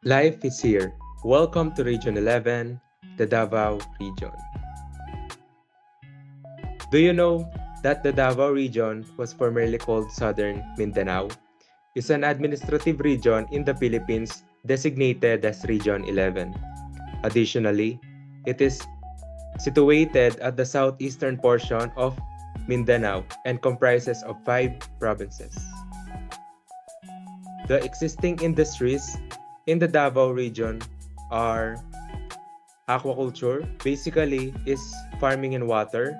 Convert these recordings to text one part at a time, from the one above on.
Life is here. Welcome to Region 11, the Davao region. Do you know that the Davao region was formerly called Southern Mindanao? It's an administrative region in the Philippines designated as Region 11. Additionally, it is situated at the southeastern portion of Mindanao and comprises of 5 provinces. The existing industries in the Davao region are aquaculture, basically is farming in water,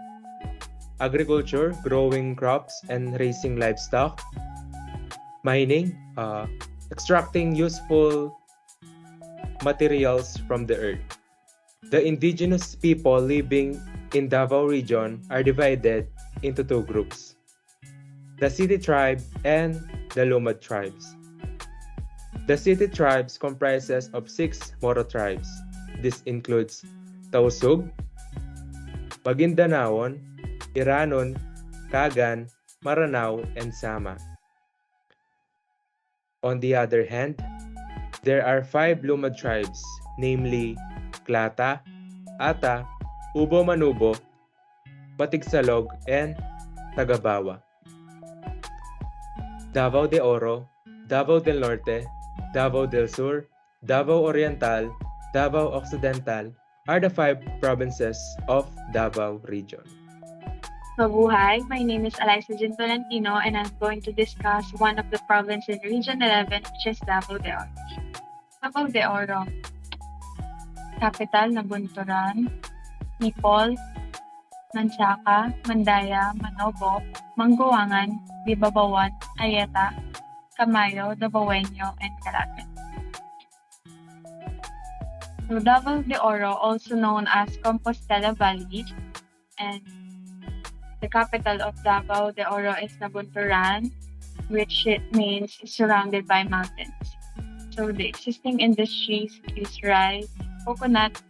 agriculture, growing crops and raising livestock, mining, extracting useful materials from the earth. The indigenous people living in Davao region are divided into 2 groups, the City tribe and the Lumad tribes. The City tribes comprises of 6 Moro tribes. This includes Tausug, Maguindanaon, Iranon, Kagan, Maranao, and Sama. On the other hand, there are 5 Lumad tribes, namely Klata, Ata, Ubo Manubo, Patigsalog, and Tagabawa. Davao de Oro, Davao del Norte, Davao del Sur, Davao Oriental, Davao Occidental are the 5 provinces of Davao region. Mabuhay, my name is ALYSSAJAN Tolentino and I'm going to discuss one of the provinces in Region 11 which is Davao de Oro. Davao de Oro, capital Nabunturan, Nicol, Mansaka, Mandaya, Manobo, Manguangan, Bibabawan, Ayeta, Camayo, Davaoeño, and Calacan. So Davao de Oro, also known as Compostela Valley, and the capital of Davao de Oro is Nabunturan, which it means surrounded by mountains. So the existing industries is rice, coconut,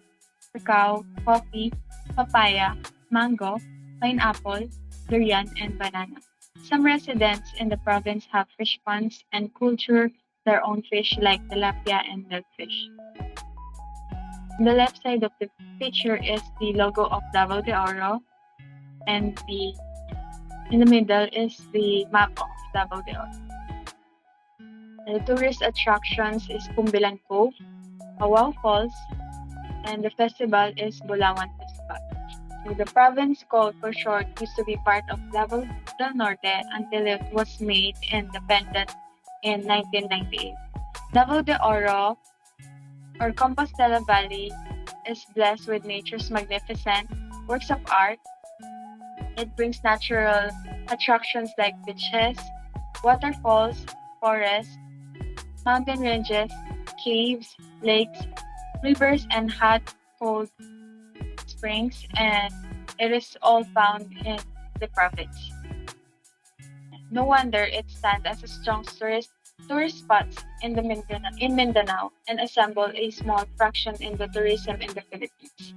cacao, coffee, papaya, mango, pineapple, durian, and banana. Some residents in the province have fish ponds and culture their own fish like tilapia and milkfish. On the left side of the picture is the logo of Davao de Oro, and in the middle is the map of Davao de Oro. The tourist attractions is Kumbilan Cove, Awao Falls, and the festival is Bulawan Festival. So the province called for short used to be part of Davao del Norte until it was made independent in 1998. Davao de Oro, or Compostela Valley, is blessed with nature's magnificent works of art. It brings natural attractions like beaches, waterfalls, forests, mountain ranges, caves, lakes, rivers, and hot, cold springs, and it is all found in the province. No wonder it stands as a strong tourist spot in Mindanao and assemble a small fraction in the tourism in the Philippines.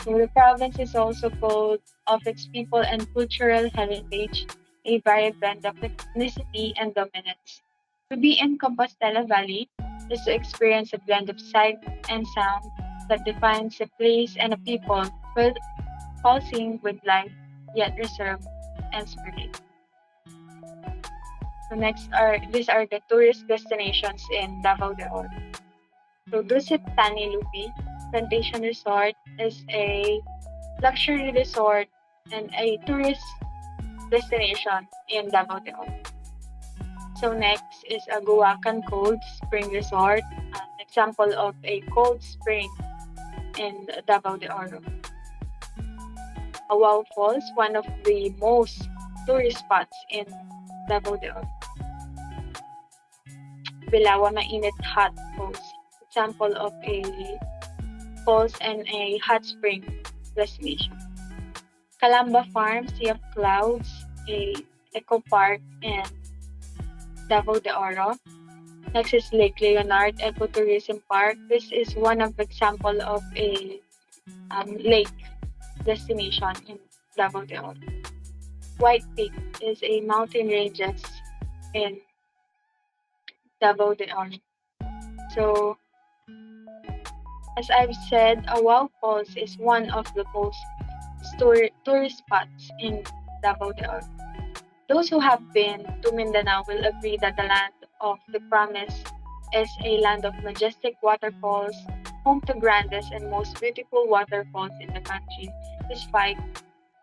So the province is also full of its people and cultural heritage, a varied blend of ethnicity and dominance. To be in Compostela Valley is to experience a blend of sight and sound that defines a place and a people with pulsing with life, yet reserved and spirit. So these are the tourist destinations in Davao de Oro. So Dusit Tani Lupi Plantation Resort is a luxury resort and a tourist destination in Davao de Oro. So next is Aguacan Cold Spring Resort, an example of a cold spring in Davao de Oro. Awao Falls, one of the most tourist spots in Davao de Oro. Bilawa Mainit Hot Falls, example of a falls and a hot spring destination. Calamba Farm, Sea of Clouds, a eco park in Davao de Oro. Next is Lake Leonard Ecotourism Park. This is one of the example of a lake destination in Davao de Oro. White Peak is a mountain ranges in Davao de Oro. So As I've said, Awao Falls is one of the most tourist spots in Davao de Oro. Those who have been to Mindanao will agree that the land of the promise is a land of majestic waterfalls, home to grandest and most beautiful waterfalls in the country, despite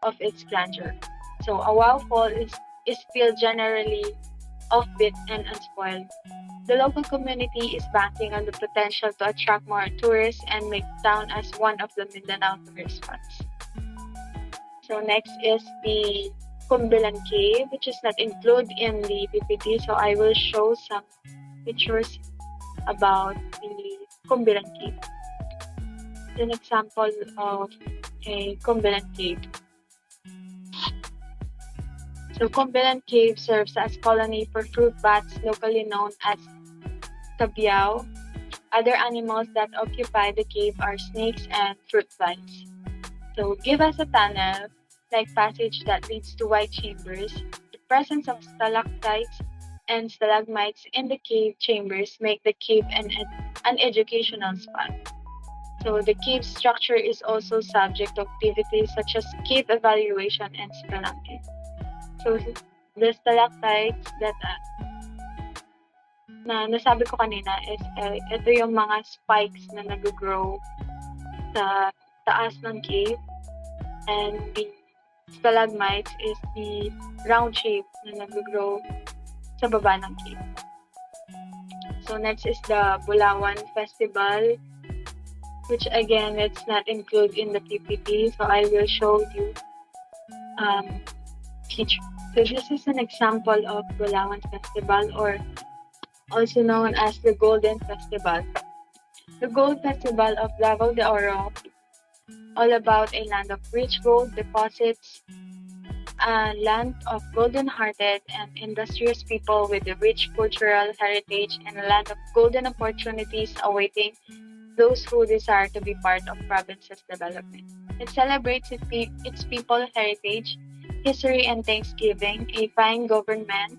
of its grandeur. So Awao Fall is still generally offbeat and unspoiled. The local community is banking on the potential to attract more tourists and make town as one of the Mindanao tourist spots. So next is the Kumbilan Cave, which is not included in the PPT. So I will show some pictures about the Kumbilan Cave. An example of a Kumbilan Cave. So Kumbilan Cave serves as colony for fruit bats, locally known as kabyao. Other animals that occupy the cave are snakes and fruit flies. So give us a tunnel, like passage that leads to white chambers. The presence of stalactites and stalagmites in the cave chambers make the cave an educational spot. So the cave structure is also subject to activities such as cave evaluation and spelunking. So the stalactites that na nasabi ko kanina is ito yung mga spikes na nag-grow sa taas ng cave, and the stalagmites is the round shape na nag-grow sa baba ng cave. So next is the Bulawan Festival, which again, it's not included in the PPT, so I will show you picture. So this is an example of Bulawan Festival, or also known as the Golden Festival. The Gold Festival of Davao de Oro, all about a land of rich gold deposits, a land of golden-hearted and industrious people with a rich cultural heritage, and a land of golden opportunities awaiting those who desire to be part of province's development. It celebrates its people heritage, history and thanksgiving, a fine government,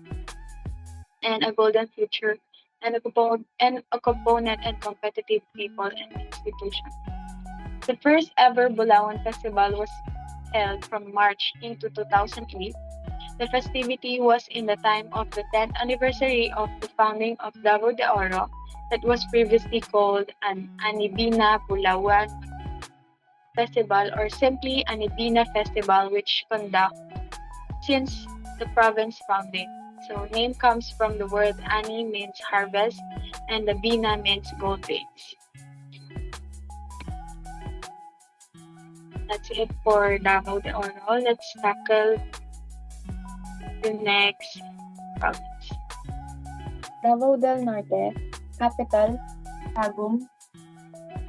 and a golden future, and a component and competitive people and institutions. The first ever Bulawan Festival was held from March into 2008. The festivity was in the time of the 10th anniversary of the founding of Davao de Oro, that was previously called an Anibina Bulawan Festival, or simply Anibina Festival, which conduct since the province founding. So name comes from the word ani means harvest and the bina means gold veins. That's it for Davao de Oro. Let's tackle the next province. Davao del Norte, capital, Tagum,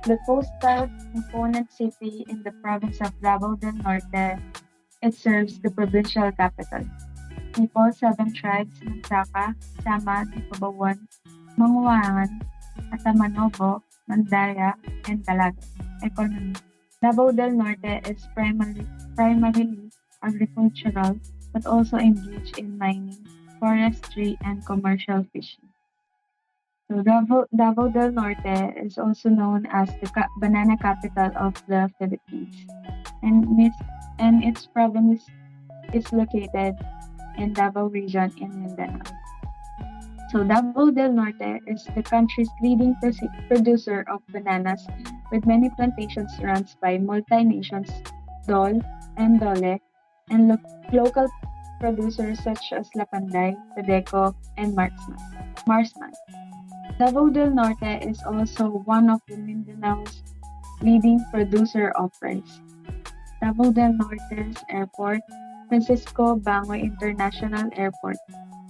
the coastal component city in the province of Davao del Norte. It serves the provincial capital. People, 7 tribes, Mansaka, Sama, Dipabawan, Manguangan, Atamanobo, Mandaya, and Talaga. Economy. Davao del Norte is primarily agricultural, but also engaged in mining, forestry, and commercial fishing. So Davao del Norte is also known as the banana capital of the Philippines, and its province is located in Davao region in Mindanao. So Davao del Norte is the country's leading producer of bananas, with many plantations run by multinations Dole and Dole, and local producers such as Lapanday, Tadeco, and Marsman. Davao del Norte is also one of the Mindanao's leading producer of rice. Davao del Norte's airport, Francisco Bangoy International Airport,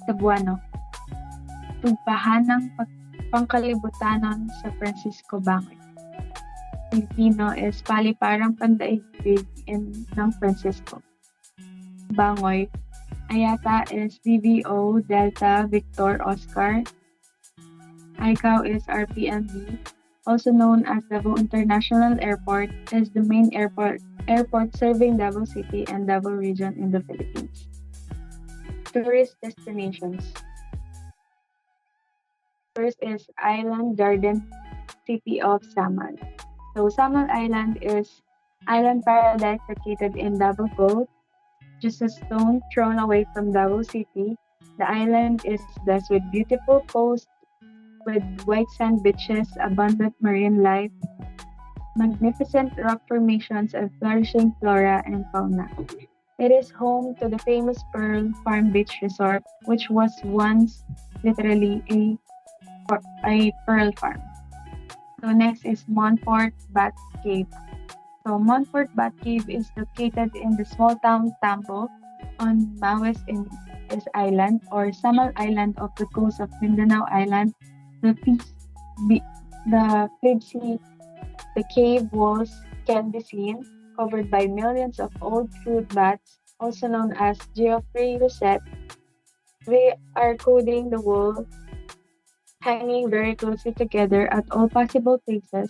Cebuano. Tugpahan ng pangkalibutanon sa Francisco Bangoy. Filipino is paliparang pandaigdig ng Francisco. Bangoy. Ayata is DVO Delta Victor Oscar. ICAO is RPMB, also known as Davao International Airport, is the main airport serving Davao City and Davao region in the Philippines. Tourist destinations. First is Island Garden city of Samal. So Samal Island is island paradise located in Davao Coast, just a stone thrown away from Davao City. The island is blessed with beautiful coast with white sand beaches, abundant marine life, magnificent rock formations, and flourishing flora and fauna. It is home to the famous Pearl Farm Beach Resort, which was once literally a pearl farm. So next is Montfort Bat Cave. So Montfort Bat Cave is located in the small town Tampo on Mawes in is Island or Samal Island off the coast of Mindanao Island. The piece, be, the flimsy, the cave walls can be seen, covered by millions of old fruit bats, also known as Geoffrey Rosette. They are coating the wall, hanging very closely together at all possible places.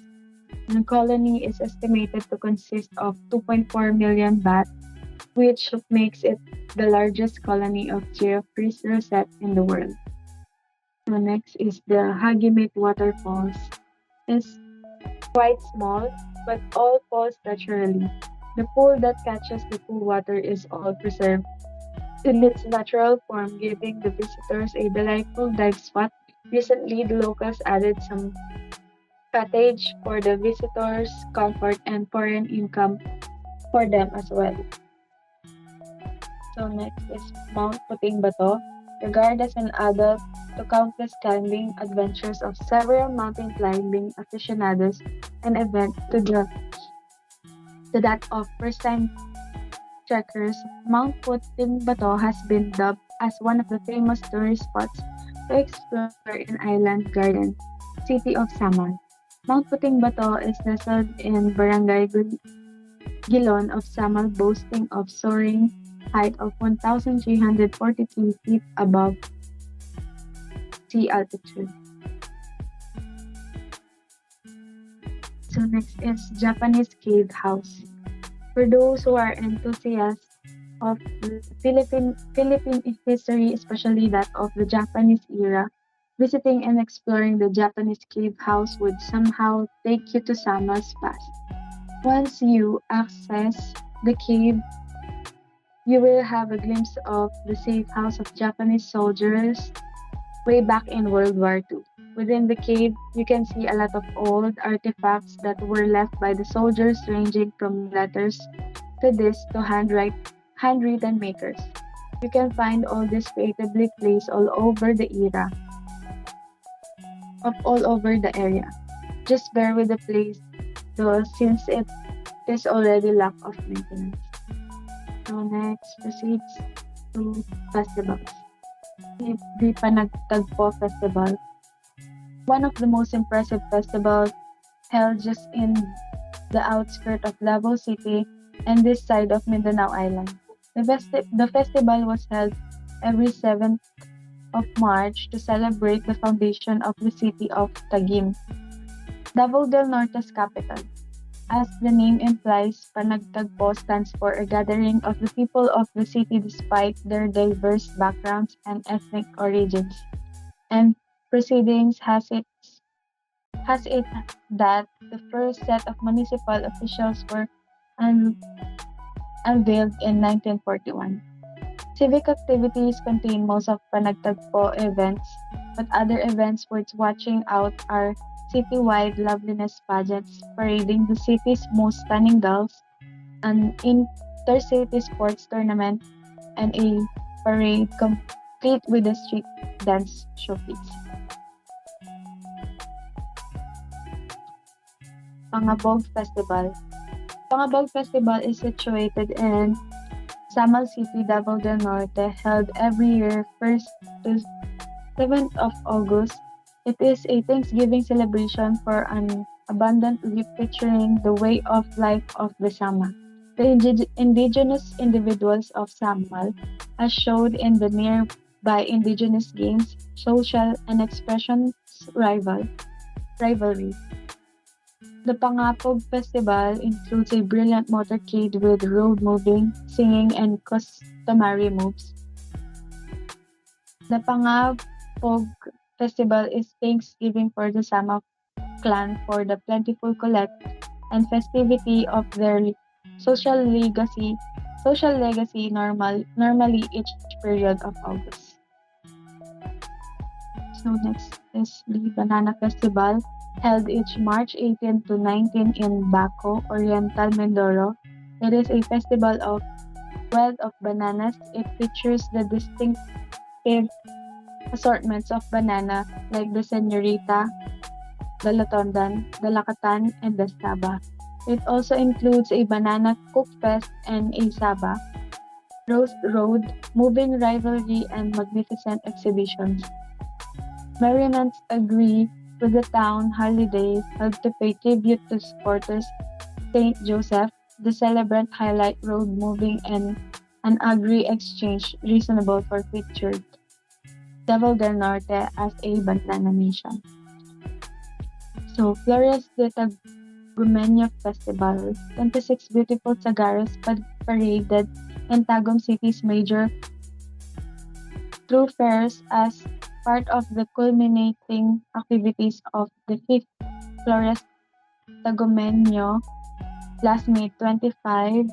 The colony is estimated to consist of 2.4 million bats, which makes it the largest colony of Geoffrey's rosette in the world. So next is the Hagimit Waterfalls. It's quite small, but all falls naturally. The pool that catches the pool water is all preserved in its natural form, giving the visitors a delightful dive spot. Recently, the locals added some cottage for the visitors' comfort and foreign income for them as well. So next is Mount Puting Bato. Regarded as an adult to countless climbing adventures of several mountain climbing aficionados, an event to that of first-time trekkers, Mount Puting Bato has been dubbed as one of the famous tourist spots to explore in Island Garden, city of Samal. Mount Puting Bato is nestled in Barangay Gilon of Samal, boasting of soaring height of 1,343 feet above sea altitude. So next is Japanese Cave House. For those who are enthusiasts of Philippine history, especially that of the Japanese era, visiting and exploring the Japanese cave house would somehow take you to Samal's past. Once you access the cave, you will have a glimpse of the safe house of Japanese soldiers way back in World War II. Within the cave, you can see a lot of old artifacts that were left by the soldiers, ranging from letters to this to handwritten makers. You can find all this creatively placed all over the area. Just bear with the place though, since it is already lack of maintenance. So next proceeds to festivals. The Panagtagpo Festival, one of the most impressive festivals held just in the outskirts of Davao City and this side of Mindanao Island. The festival was held every 7th of March to celebrate the foundation of the city of Taguig, Davao del Norte's capital. As the name implies, Panagtagpo stands for a gathering of the people of the city despite their diverse backgrounds and ethnic origins. And proceedings has it that the first set of municipal officials were un- unveiled in 1941. Civic activities contain most of Panagtagpo events, but other events worth watching out are citywide loveliness pageants parading the city's most stunning dolls, an intercity sports tournament, and a parade complete with a street dance showcase. Pangabog Festival. Pangabog Festival is situated in Samal City, Davao del Norte, held every year 1st to 7th of August. It is a Thanksgiving celebration for an abundant week featuring the way of life of the Sama, the indigenous individuals of Samal, as showed in the nearby indigenous games, social and expressions rivalry. The Pangapog Festival includes a brilliant motorcade with road moving, singing, and customary moves. The Pangapog Festival is Thanksgiving for the Sama clan for the plentiful collect and festivity of their social legacy normally each period of August. So next is the Banana Festival, held each March 18 to 19 in Baco, Oriental Mindoro. It is a festival of wealth of bananas. It features the distinctive assortments of banana like the Señorita, the Latondan, the Lakatan, and the Saba. It also includes a banana cook fest and a Saba, Roast Road, moving rivalry, and magnificent exhibitions. Merriments agree with the town holiday held to pay tribute to supporters Saint Joseph. The celebrant highlight road moving and an agree exchange reasonable for featured Davao del Norte as a banana nation. So, Flores de Tagumeño Festival, 26 beautiful sagaras paraded in Tagum City's major thoroughfares as part of the culminating activities of the 5th Flores Tagumeño last May 25,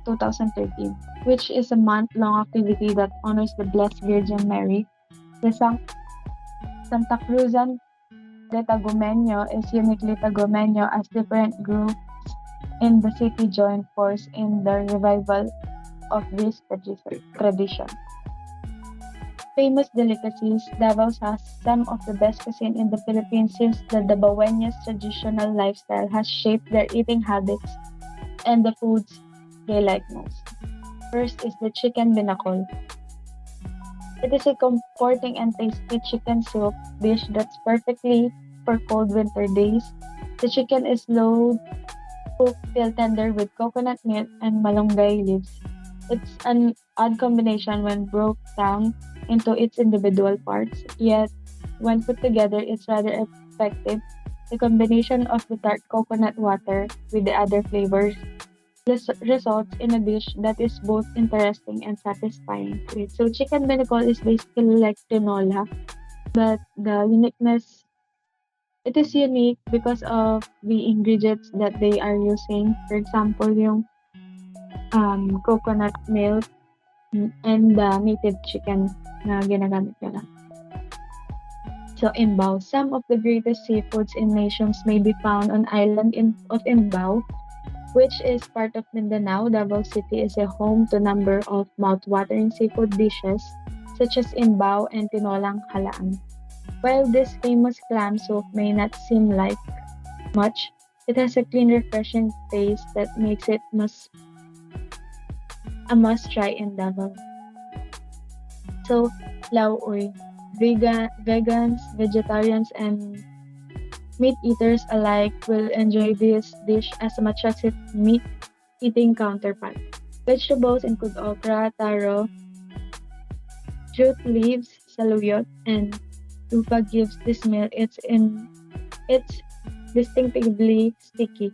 2013, which is a month-long activity that honors the Blessed Virgin Mary. The Santa Cruzan de Tagumeño is uniquely Tagumeño as different groups in the city join force in the revival of this tradition. Famous delicacies, Davao has some of the best cuisine in the Philippines since the Davaoenes' traditional lifestyle has shaped their eating habits and the foods they like most. First is the chicken binakol. It is a comforting and tasty chicken soup dish that's perfectly for cold winter days. The chicken is slow cooked till tender with coconut milk and malunggay leaves. It's an odd combination when broke down into its individual parts, yet when put together it's rather effective. The combination of the tart coconut water with the other flavors results in a dish that is both interesting and satisfying to eat. So chicken binakol is basically like tinola, but the uniqueness it is unique because of the ingredients that they are using. For example, yung coconut milk and the native chicken na ginagamit nila. So, Imbao. Some of the greatest seafoods in nations may be found on island of Imbao, which is part of Mindanao. Davao City is a home to a number of mouth-watering seafood dishes such as Imbao and Tinolang Halaan. While this famous clam soup may not seem like much, it has a clean, refreshing taste that makes it a must-try in Davao. So, lauoy. Vegans, vegetarians, and meat eaters alike will enjoy this dish as much as its meat-eating counterpart. Vegetables include okra, taro, jute leaves, saluyot, and tufa gives this meal it's distinctively sticky,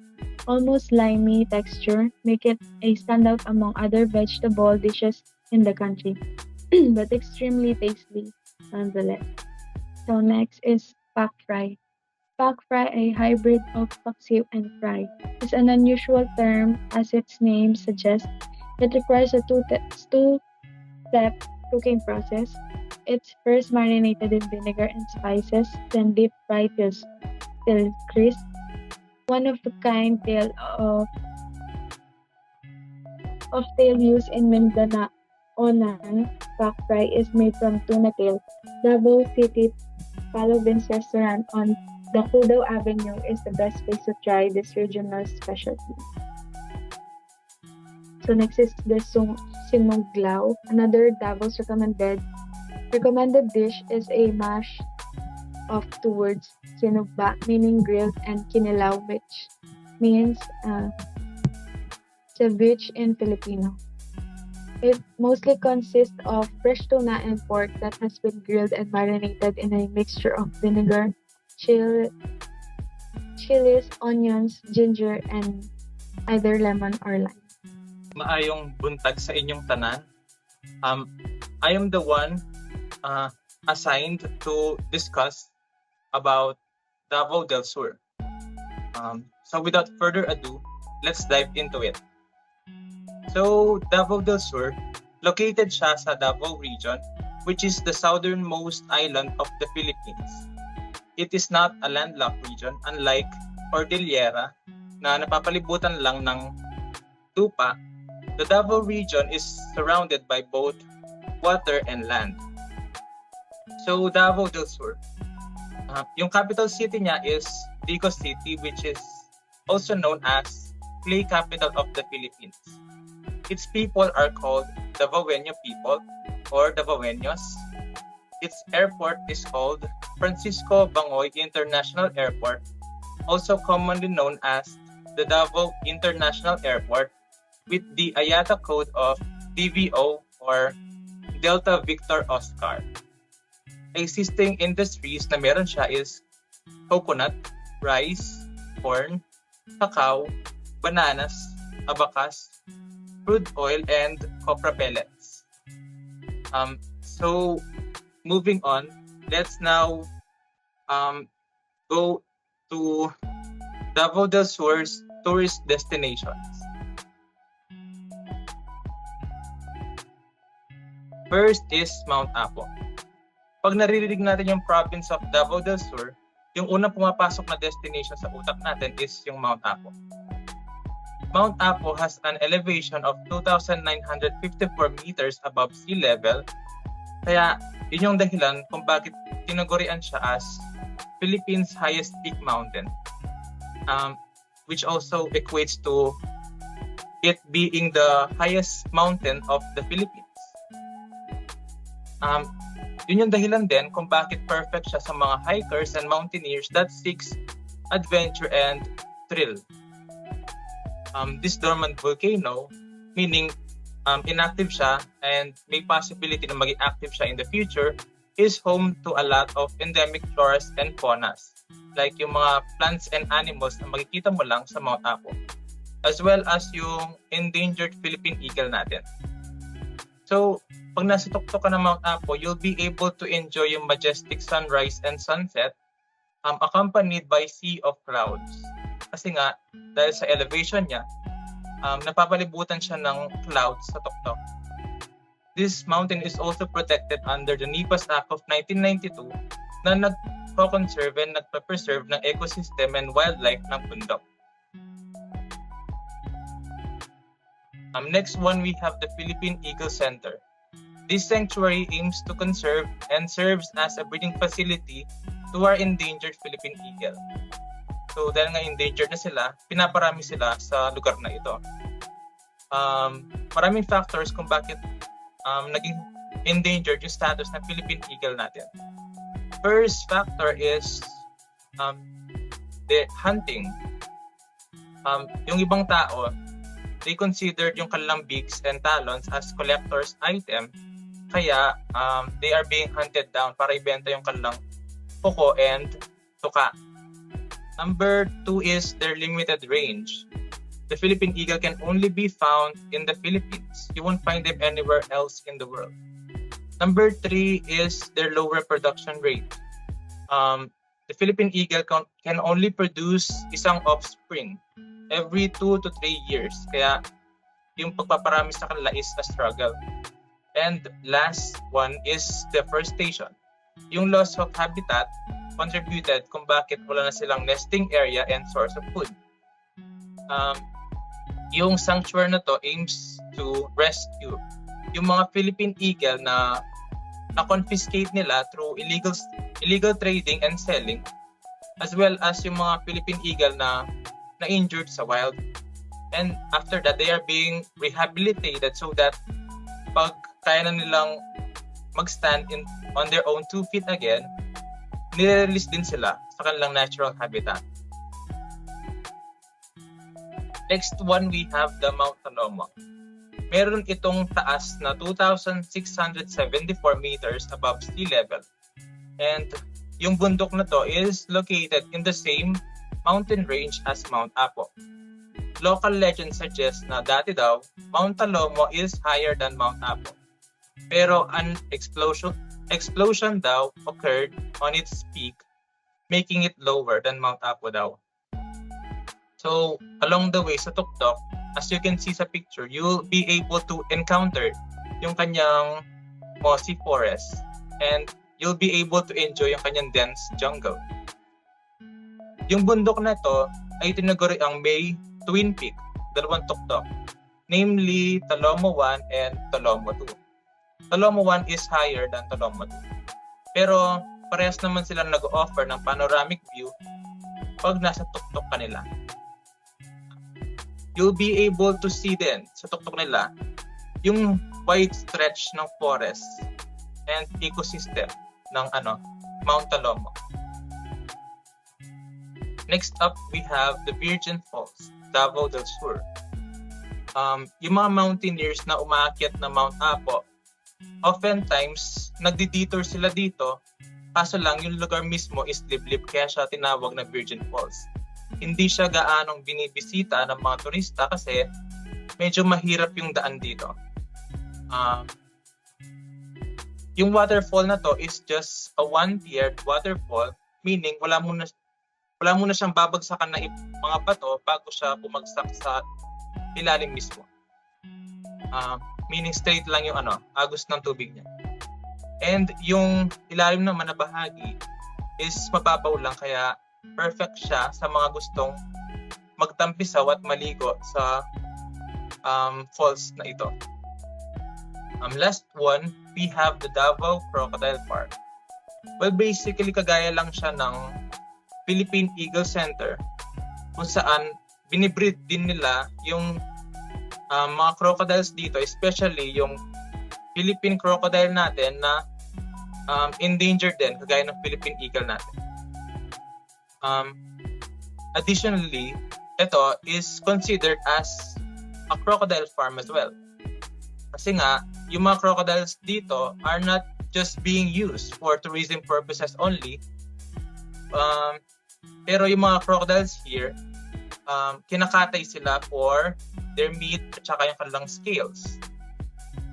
almost limey texture, make it a standout among other vegetable dishes in the country, but extremely tasty nonetheless. So next is pak fry. Pak fry, a hybrid of paksiw and fry, is an unusual term as its name suggests. It requires a two-step cooking process. It's first marinated in vinegar and spices, then deep fried till crisp. One of the kind of tail used in Mindanao pak fry is made from tuna tail. Davao City Palobin's restaurant on Dacudo Avenue is the best place to try this regional specialty. So next is the sinuglaw. Another Davao's recommended dish is a mash of two words, sinugba, meaning grilled, and kinilaw, which means ceviche in Filipino. It mostly consists of fresh tuna and pork that has been grilled and marinated in a mixture of vinegar, chilies, onions, ginger, and either lemon or lime. Maayong buntag sa inyong tanan. I am the one assigned to discuss about Davao del Sur. So without further ado, let's dive into it. So Davao del Sur, located siya sa Davao region, which is the southernmost island of the Philippines. It is not a landlocked region, unlike Cordillera na napapalibutan lang ng lupa. The Davao region is surrounded by both water and land. So Davao del Sur, yung capital city niya is Digo City, which is also known as Clay Capital of the Philippines. Its people are called Davaoeño people or Davaoeños. Its airport is called Francisco Bangoy International Airport, also commonly known as the Davao International Airport, with the IATA code of DVO or Delta Victor Oscar. Existing industries na meron siya is coconut, rice, corn, cacao, bananas, abacas, crude oil, and copra pellets. So moving on, let's now go to Davao del Sur's tourist destinations. First is Mount Apo. Pag naririnig natin yung province of Davao del Sur, yung unang pumapasok na destination sa utak natin is yung Mount Apo. Mount Apo has an elevation of 2,954 meters above sea level, kaya yun yung dahilan kung bakit tinagurian siya as Philippines' highest peak mountain, which also equates to it being the highest mountain of the Philippines. Yun yung dahilan din kung bakit perfect siya sa mga hikers and mountaineers that seeks adventure and thrill. This dormant volcano, meaning inactive siya and may possibility na maging active siya in the future, is home to a lot of endemic floras and faunas, like yung mga plants and animals na makikita mo lang sa Mount Apo, as well as yung endangered Philippine eagle natin. So, pag nasa tuktok ka ng Mount Apo, you'll be able to enjoy yung majestic sunrise and sunset accompanied by sea of clouds. Kasi nga, dahil sa elevation niya, napapalibutan siya ng clouds sa tuktok. This mountain is also protected under the NEPA's Act of 1992 na nagko-conserve and nagpa-preserve ng ecosystem and wildlife ng bundok. Next one, we have the Philippine Eagle Center. This sanctuary aims to conserve and serves as a breeding facility to our endangered Philippine eagle. So dahil nga endangered na sila, pinaparami sila sa lugar na ito. Maraming factors kung bakit naging endangered yung status ng Philippine eagle natin. First factor is the hunting. Yung ibang tao, they considered yung kanilang beaks and talons as collector's item, kaya they are being hunted down para ibenta yung kanilang kuko and tuka. Number 2 is their limited range. The Philippine eagle can only be found in the Philippines. You won't find them anywhere else in the world. Number 3 is their low reproduction rate. The Philippine eagle can only produce isang offspring every 2 to 3 years. Kaya yung pagpaparami sa kanila is a struggle. And last one is deforestation. Yung loss of habitat contributed kung bakit wala na silang nesting area and source of food. Yung sanctuary na to aims to rescue yung mga Philippine eagle na confiscate nila through illegal trading and selling, as well as yung mga Philippine eagle na injured sa wild. And after that, they are being rehabilitated so that pag kaya na nilang mag-stand on their own 2 feet again, nire-release din sila sa kanilang natural habitat. Next one, we have the Mount Taloma. Meron itong taas na 2,674 meters above sea level. And yung bundok na to is located in the same mountain range as Mount Apo. Local legend suggests na dati daw, Mount Taloma is higher than Mount Apo. Pero an explosion daw occurred on its peak, making it lower than Mount Apo daw. So, along the way sa tuktok, as you can see sa picture, you'll be able to encounter yung kanyang mossy forest and you'll be able to enjoy yung kanyang dense jungle. Yung bundok na to ay tinaguri ang may twin peak, dalawang tuktok, namely Talomo 1 and Talomo 2. Talomo 1 is higher than Talomo 2. Pero parehas naman sila nag-offer ng panoramic view pag nasa tuktok ka nila. You'll be able to see din sa tuktok nila yung wide stretch ng forest and ecosystem ng Mount Talomo. Next up, we have the Virgin Falls, Davao del Sur. Yung mga mountaineers na umaakyat na Mount Apo, oftentimes nagdi-detour sila dito, kaso lang yung lugar mismo is liblib kaya siya tinawag na Virgin Falls. Hindi siya gaanong binibisita ng mga turista kasi medyo mahirap yung daan dito. Yung waterfall na to is just a one-tiered waterfall, meaning wala muna siyang babagsakan na mga bato bago siya bumagsak sa ilalim mismo. Meaning straight lang yung agos ng tubig niya. And yung ilalim naman na bahagi is mababaw lang kaya perfect siya sa mga gustong magtampisaw at maligo sa falls na ito. Last one, we have the Davao Crocodile Park. Well, basically kagaya lang siya ng Philippine Eagle Center kung saan binibreed din nila yung mga crocodiles dito, especially yung Philippine crocodile natin na endangered din kagaya ng Philippine Eagle natin. Additionally, ito is considered as a crocodile farm as well. Kasi nga, yung mga crocodiles dito are not just being used for tourism purposes only, pero yung mga crocodiles here, kinakatay sila for their meat at saka yung kanilang scales.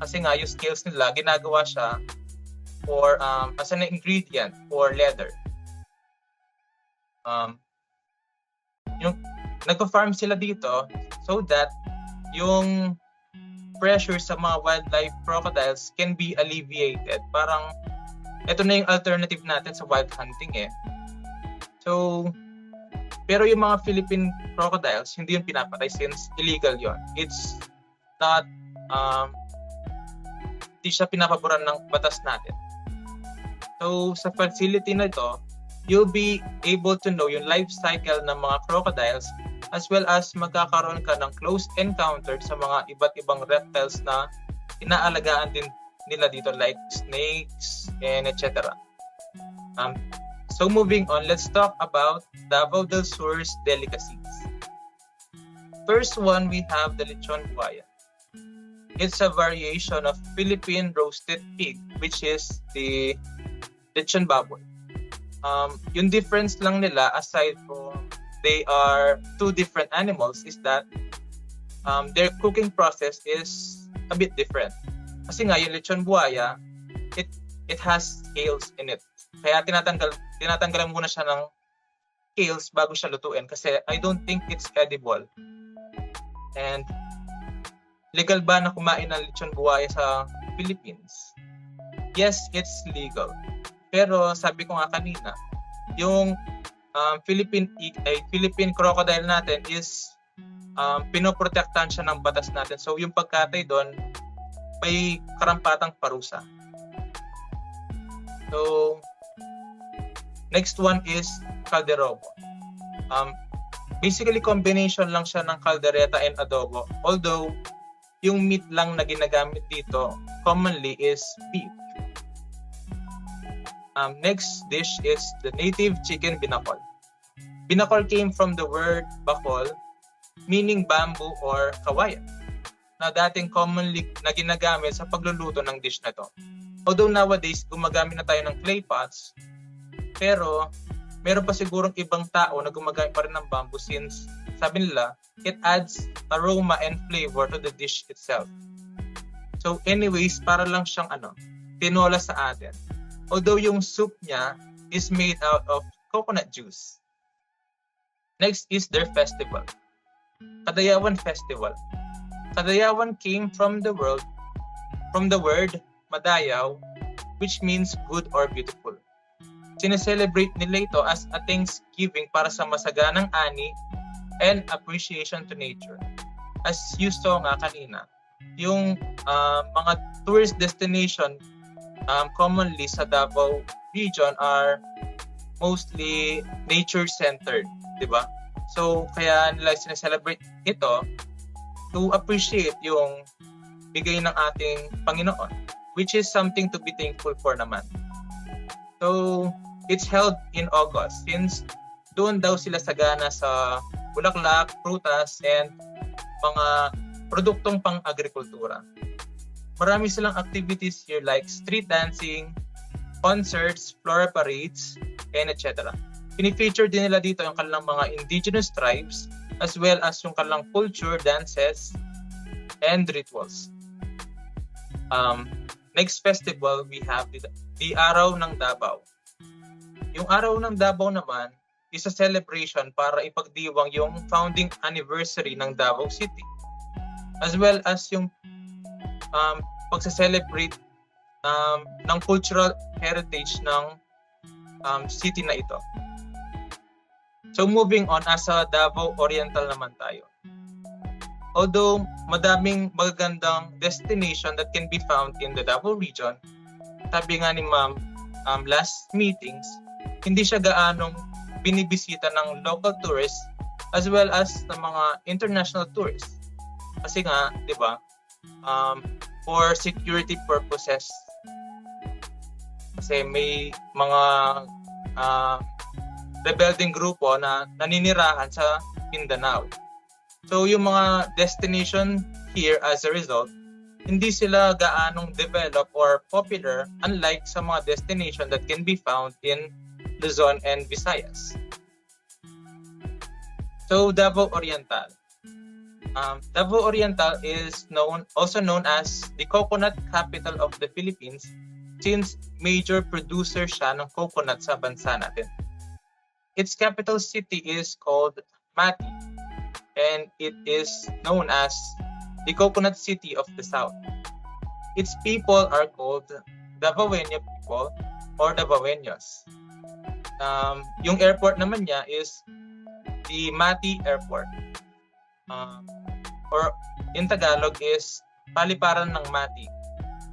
Kasi nga, yung scales nila, ginagawa siya for, as an ingredient for leather. Yung nagpa-farm sila dito so that yung pressure sa mga wildlife crocodiles can be alleviated. Parang ito na yung alternative natin sa wild hunting eh. So, pero yung mga Philippine crocodiles, hindi yung pinapatay since illegal yon. It's not, hindi siya pinapaboran ng batas natin. So, sa facility na ito, you'll be able to know yung life cycle ng mga crocodiles as well as magkakaroon ka ng close encounter sa mga iba't ibang reptiles na inaalagaan din nila dito like snakes and etc. So moving on, let's talk about Davao del Sur's delicacies. First one, we have the lechon buaya. It's a variation of Philippine roasted pig, which is the lechon baboy. Yung difference lang nila aside from they are two different animals is that their cooking process is a bit different. Kasi nga yung lechon buaya, it has scales in it. Kaya tinatanggalan muna siya ng scales bago siya lutuin kasi I don't think it's edible. And legal ba na kumain ng lechon buaya sa Philippines? Yes, it's legal. Pero sabi ko nga kanina, yung Philippine crocodile natin is pinoprotektahan siya ng batas natin. So yung pagkatay doon may karampatang parusa. So next one is calderobo. Basically combination lang siya ng caldereta and adobo. Although yung meat lang na ginagamit dito commonly is beef. Next dish is the native chicken binakol. Binakol came from the word bakol, meaning bamboo or kawayan, na dating commonly na ginagamit sa pagluluto ng dish na to. Although nowadays, gumagamit na tayo ng clay pots, pero meron pa sigurong ibang tao na gumagamit pa rin ng bamboo since, sabi nila, it adds aroma and flavor to the dish itself. So anyways, para lang siyang tinola sa atin. Although yung soup niya is made out of coconut juice. Next is their festival, Kadayawan Festival. Kadayawan came from the word Madayaw, which means good or beautiful. Sineselebrate nila ito as a thanksgiving para sa masaganang ani and appreciation to nature. As you saw nga kanina, yung mga tourist destination commonly sa Davao region are mostly nature-centered, di ba? So, kaya nila sineselebrate ito to appreciate yung bigay ng ating Panginoon, which is something to be thankful for naman. So, it's held in August since doon daw sila sagana sa bulaklak, prutas, and mga produktong pang-agrikultura. Marami silang activities here like street dancing, concerts, floral parades, and etc. Pini-feature din nila dito yung kanilang mga indigenous tribes as well as yung kanilang culture, dances, and rituals. Next festival, we have the Araw ng Davao. Yung Araw ng Davao naman is a celebration para ipagdiwang yung founding anniversary ng Davao City as well as yung pagse-celebrate ng cultural heritage ng city na ito. So moving on, asa Davao Oriental naman tayo. Although madaming magagandang destination that can be found in the Davao region, sabi nga ni Ma'am last meetings, hindi siya gaanong binibisita ng local tourists as well as ng mga international tourists. Kasi nga, di ba, for security purposes, kasi may mga rebelding grupo na naninirahan sa Mindanao. So yung mga destination here as a result, hindi sila gaanong develop or popular unlike sa mga destination that can be found in Luzon and Visayas. So Davao Oriental. Davao Oriental is also known as the coconut capital of the Philippines since major producer siya ng coconut sa bansa natin. Its capital city is called Mathew, and it is known as the coconut city of the south. Its people are called Davaoeño people or Davaoeños. Yung airport naman niya is the Mathew Airport. Or in Tagalog is Paliparan ng Mathew.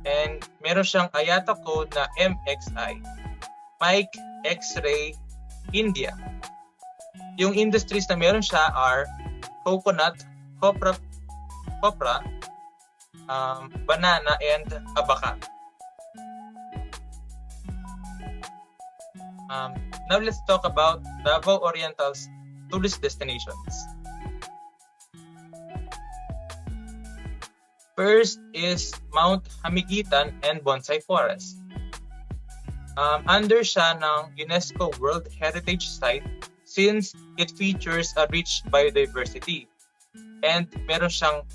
And meron siyang IATA code na MXI, Mike X-Ray India. Yung industries na meron siya are coconut, copra, banana, and abaca. Now let's talk about Davao Oriental's tourist destinations. First is Mount Hamigitan and Bonsai Forest. Under siya ng UNESCO World Heritage Site since it features a rich biodiversity. And meron siyang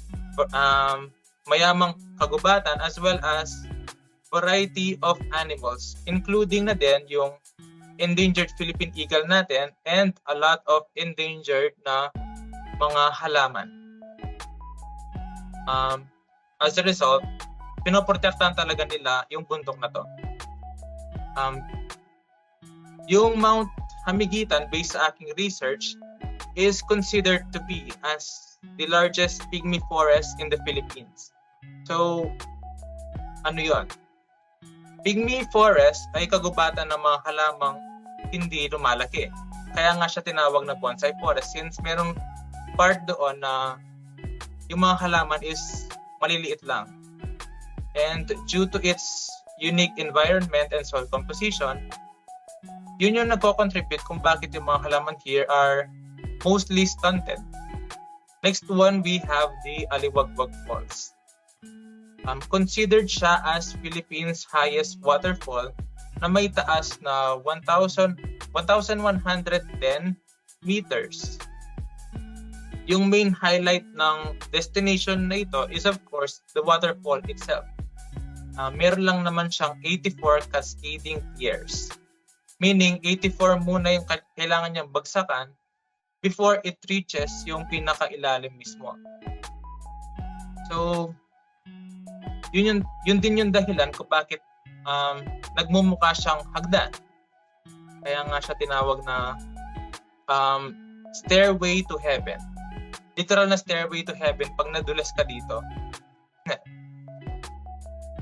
mayamang kagubatan as well as variety of animals, including na din yung endangered Philippine eagle natin and a lot of endangered na mga halaman. As a result, pinoprotektahan talaga nila yung bundok na to. Yung Mount Hamigitan, based sa aking research, is considered to be as the largest pygmy forest in the Philippines. So, ano yun? Pygmy forest ay kagubatan ng mga halamang hindi lumalaki. Kaya nga siya tinawag na bonsai forest since merong part doon na yung mga halaman is maliliit lang. And due to its unique environment and soil composition, yun yung nagko-contribute kung bakit yung mga halaman here are mostly stunted. Next one, we have the Aliwagwag Falls. Considered siya as Philippines' highest waterfall na may taas na 1,110 meters. Yung main highlight ng destination na ito is of course the waterfall itself. Meron lang naman siyang 84 cascading piers. Meaning 84 muna yung kailangan niyang bagsakan before it reaches yung pinakailalim mismo. So, yun din yung dahilan kung bakit nagmumukha siyang hagdan. Kaya nga siya tinawag na stairway to heaven. Literal na stairway to heaven pag nadulas ka dito.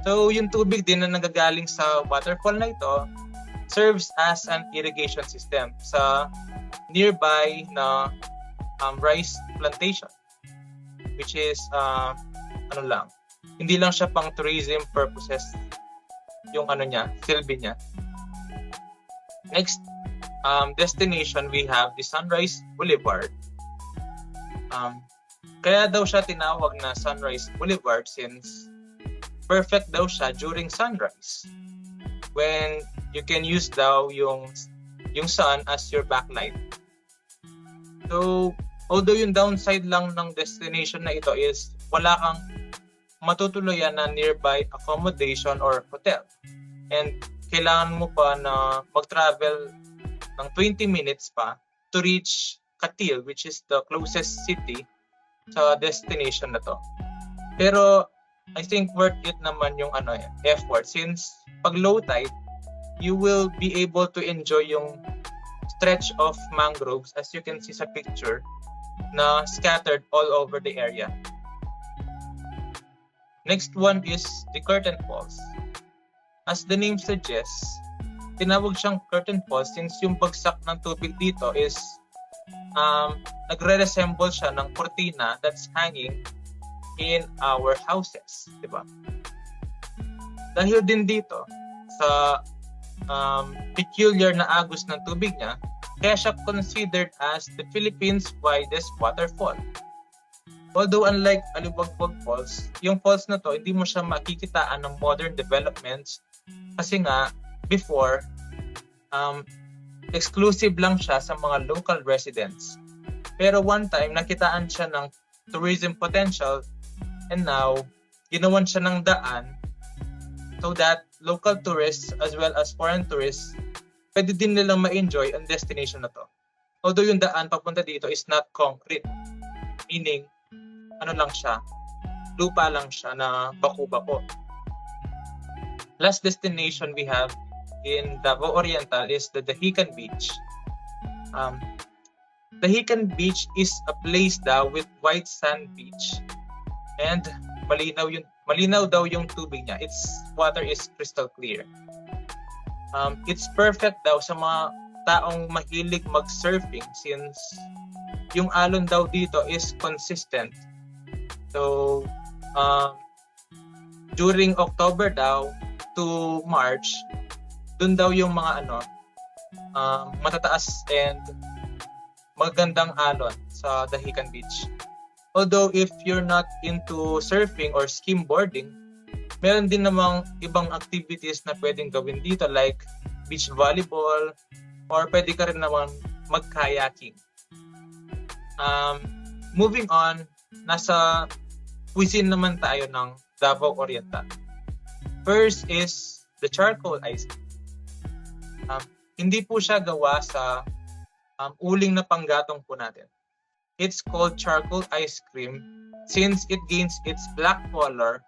So, yung tubig din na nagagaling sa waterfall na ito serves as an irrigation system sa nearby na rice plantation, which is hindi lang siya pang tourism purposes yung silbi niya. Next destination, we have the Sunrise Boulevard. Kaya daw siya tinawag na Sunrise Boulevard since perfect daw siya during sunrise, when you can use daw yung sun as your backlight. So, although yung downside lang ng destination na ito is wala kang matutuluyan na nearby accommodation or hotel. And kailangan mo pa na mag-travel ng 20 minutes pa to reach Katil, which is the closest city sa destination na to. Pero I think worth it naman yung effort, since pag low tide, you will be able to enjoy yung stretch of mangroves as you can see sa picture na scattered all over the area. Next one is the Curtain Falls. As the name suggests, tinawag siyang curtain falls since yung bagsak ng tubig dito is nagre-resemble siya ng kurtina that's hanging in our houses, di ba? Dahil din dito sa peculiar na agos ng tubig niya, kaya siya considered as the Philippines' widest waterfall. Although unlike Aliwagbag Falls, yung falls na to, hindi mo siya makikitaan ng modern developments kasi nga, before, exclusive lang siya sa mga local residents. Pero one time, nakitaan siya ng tourism potential, and now, ginawan siya ng daan so that local tourists as well as foreign tourists pwede din nilang ma-enjoy ang destination na to. Although yung daan papunta dito is not concrete, meaning lang siya, lupa lang siya na bako-bako. Last destination we have in Davao Oriental is the Dahican Beach. Dahican Beach is a place daw with white sand beach. And malinaw daw yung tubig niya. Its water is crystal clear. It's perfect daw sa mga taong mahilig mag-surfing since yung alon daw dito is consistent. So, during October daw to March, dun daw yung mga matataas and magandang alon sa Dahican Beach. Although if you're not into surfing or skimboarding, meron din namang ibang activities na pwedeng gawin dito like beach volleyball or pwede ka rin naman mag-kayaking. Moving on, nasa cuisine naman tayo ng Davao Oriental. First is the charcoal ice cream. Hindi po siya gawa sa uling na panggatong po natin. It's called charcoal ice cream since it gains its black color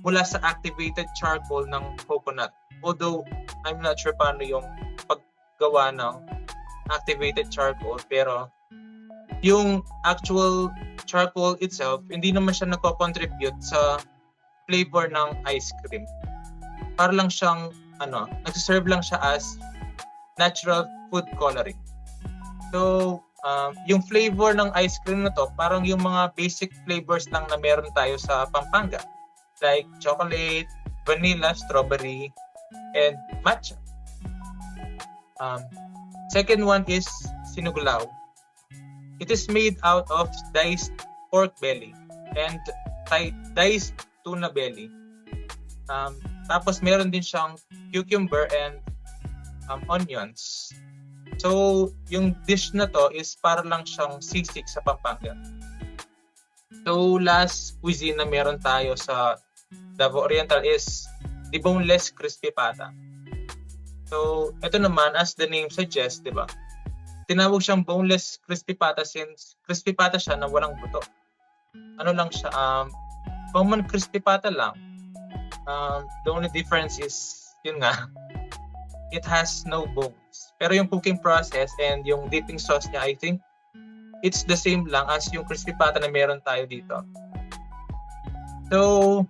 mula sa activated charcoal ng coconut. Although, I'm not sure paano yung paggawa ng activated charcoal, pero yung actual charcoal itself, hindi naman siya nagko-contribute sa flavor ng ice cream. Para lang siyang, nagsiserve lang siya as natural food coloring. So, yung flavor ng ice cream na to, parang yung mga basic flavors lang na meron tayo sa Pampanga. Like chocolate, vanilla, strawberry, and matcha. Second one is sinuglaw. It is made out of diced pork belly and diced tuna belly. Tapos meron din siyang cucumber and onions. So, yung dish na to is para lang siyang sisig sa Pampanga. So, last cuisine na meron tayo sa Davao Oriental is the boneless crispy pata. So, ito naman, as the name suggests, di ba? tinawag siyang boneless crispy pata since crispy pata siya na walang buto. Ano lang siya, common crispy pata lang. The only difference is, yun nga, it has no bones. Pero yung cooking process and yung dipping sauce niya, I think, it's the same lang as yung crispy pata na meron tayo dito. So,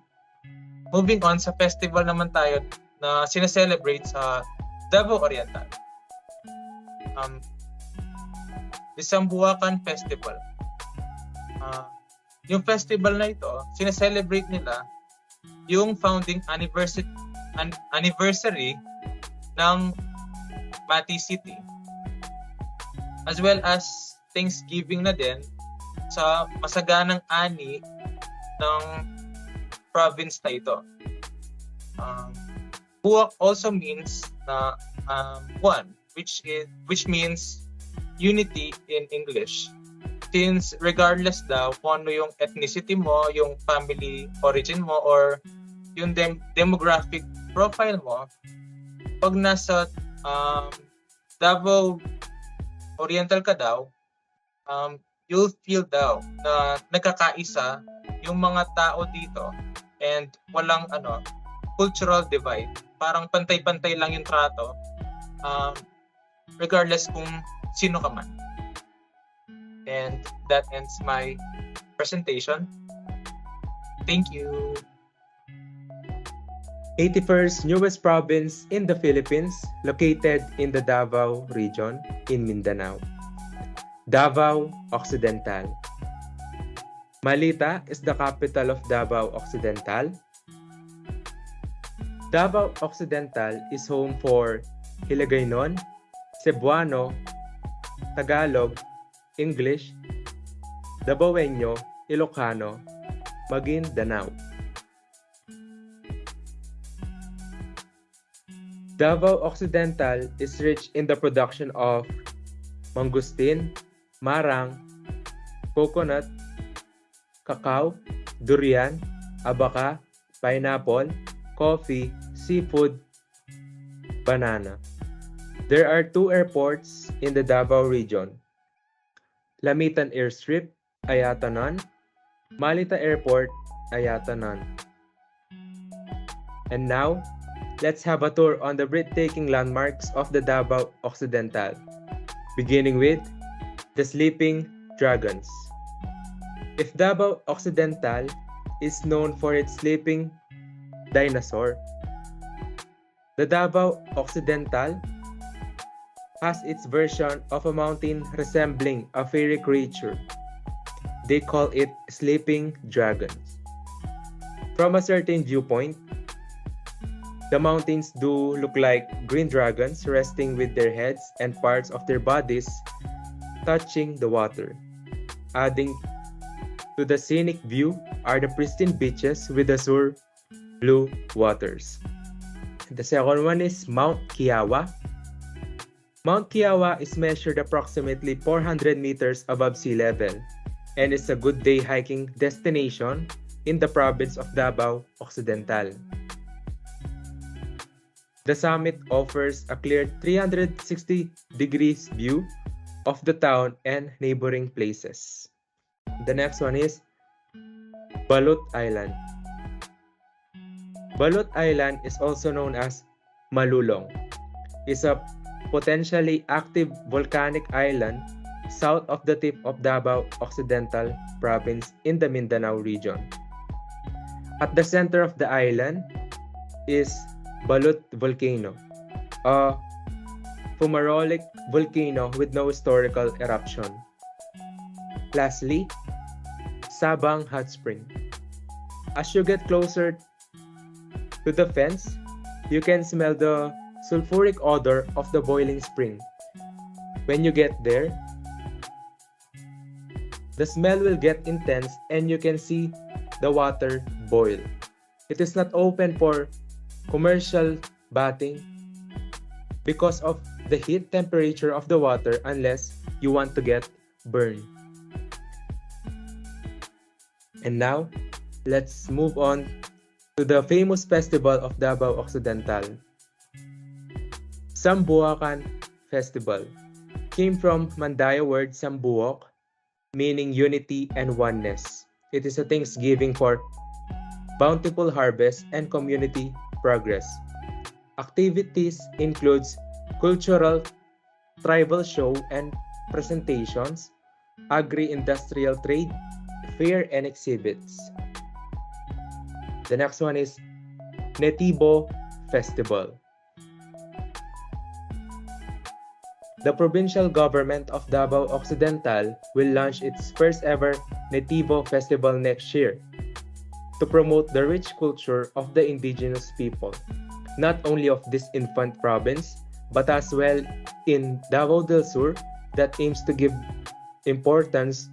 moving on sa festival naman tayo na sineselebrate sa Davao Oriental. Disambuakan Festival. Yung festival na ito, sineselebrate nila yung founding anniversary ng Mathew City, as well as Thanksgiving na din sa masaganang ani ng province na ito. Buwak also means na one, which means unity in English. Since regardless daw kung ano yung ethnicity mo, yung family origin mo, or yung demographic profile mo, pag nasa Davao Oriental ka daw, you'll feel daw na nagkakaisa yung mga tao dito and walang cultural divide. Parang pantay-pantay lang yung trato, regardless kung sino ka man. And that ends my presentation. Thank you. 81st newest province in the Philippines, located in the Davao region in Mindanao. Davao Occidental. Malita is the capital of Davao Occidental. Davao Occidental is home for Hiligaynon, Cebuano, Tagalog, English, Dabaweño, Ilocano, Maguindanao. Davao Occidental is rich in the production of mangustin, marang, coconut, cacao, durian, abaca, pineapple, coffee, seafood, banana. There are 2 airports in the Davao region: Lamitan Airstrip, Ayatanan; Malita Airport, Ayatanan. And now, let's have a tour on the breathtaking landmarks of the Davao Occidental, beginning with the Sleeping Dragons. If Davao Occidental is known for its sleeping dinosaur, the Davao Occidental has its version of a mountain resembling a fairy creature. They call it sleeping dragons. From a certain viewpoint, the mountains do look like green dragons resting with their heads and parts of their bodies touching the water. Adding to the scenic view are the pristine beaches with azure blue waters. The second one is Mount Kiawa. Mount Kiawa is measured approximately 400 meters above sea level and is a good day hiking destination in the province of Davao Occidental. The summit offers a clear 360 degrees view of the town and neighboring places. The next one is Balut Island. Balut Island is also known as Malulong. It's a potentially active volcanic island south of the tip of Davao Occidental province in the Mindanao region. At the center of the island is Balut Volcano, a fumarolic volcano with no historical eruption. Lastly, Sabang Hot Spring. As you get closer to the fence, you can smell the sulfuric odor of the boiling spring. When you get there, the smell will get intense and you can see the water boil. It is not open for commercial bathing because of the heat temperature of the water unless you want to get burned. And now, let's move on to the famous festival of Davao Occidental, Sambuacan Festival. came from Mandaya word sambuok, meaning unity and oneness. It is a thanksgiving for bountiful harvest and community progress. Activities includes cultural, tribal show and presentations, agri-industrial trade, fair and exhibits. The next one is Netibo Festival. The provincial government of Davao Occidental will launch its first ever Netibo Festival next year to promote the rich culture of the indigenous people, not only of this infant province, but as well in Davao del Sur, that aims to give importance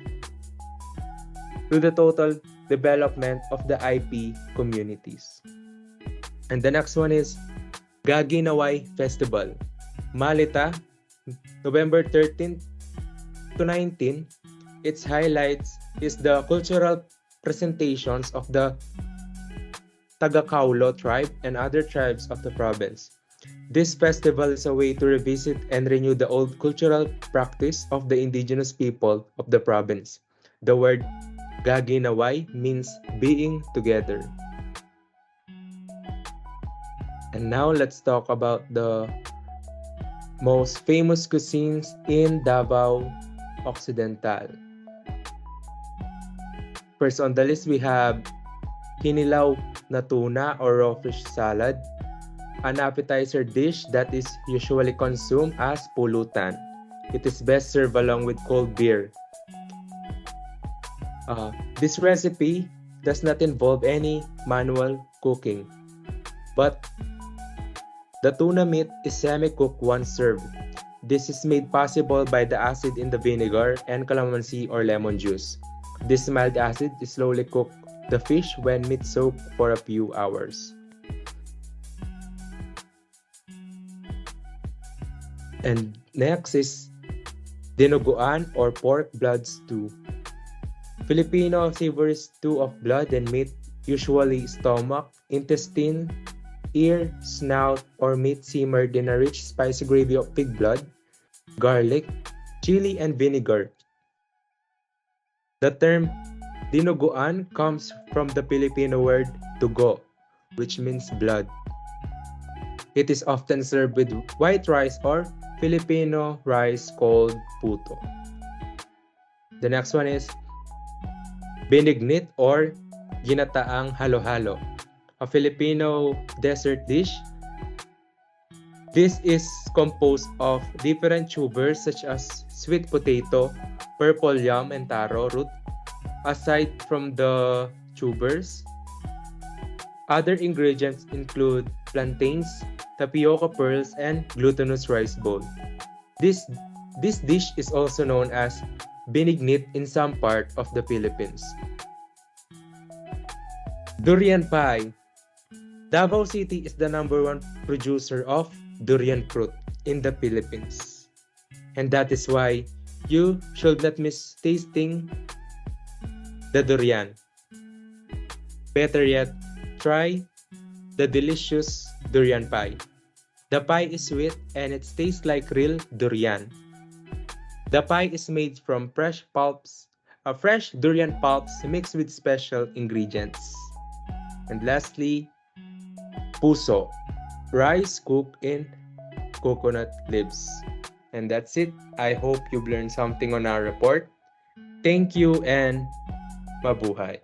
to the total development of the IP communities. And the next one is Gaginaway Festival. Malita, November 13th to 19. Its highlights is the cultural presentations of the Tagakaulo tribe and other tribes of the province. This festival is a way to revisit and renew the old cultural practice of the indigenous people of the province. The word Gaginaway means being together. And now let's talk about the most famous cuisines in Davao Occidental. First on the list, we have kinilaw na tuna or raw fish salad, an appetizer dish that is usually consumed as pulutan. It is best served along with cold beer. This recipe does not involve any manual cooking, but the tuna meat is semi-cooked once served. This is made possible by the acid in the vinegar and calamansi or lemon juice. This mild acid slowly cooks the fish when meat soaked for a few hours. And next is dinuguan or pork blood stew. Filipino savory stew of blood and meat, usually stomach, intestine, ear, snout, or meat simmered in a rich spicy gravy of pig blood, garlic, chili, and vinegar. The term dinuguan comes from the Filipino word dugo, which means blood. It is often served with white rice or Filipino rice called puto. The next one is binignit or ginataang halo-halo, a Filipino dessert dish. This is composed of different tubers such as sweet potato, purple yam, and taro root. Aside from the tubers, other ingredients include plantains, tapioca pearls, and glutinous rice bowl. This dish is also known as binignit in some part of the Philippines. Durian pie. Davao City is the #1 producer of durian fruit in the Philippines. And that is why you should not miss tasting the durian. Better yet, try the delicious durian pie. The pie is sweet and it tastes like real durian. The pie is made from fresh durian pulps mixed with special ingredients. And lastly, puso, rice cooked in coconut leaves. And that's it. I hope you've learned something on our report. Thank you and mabuhay.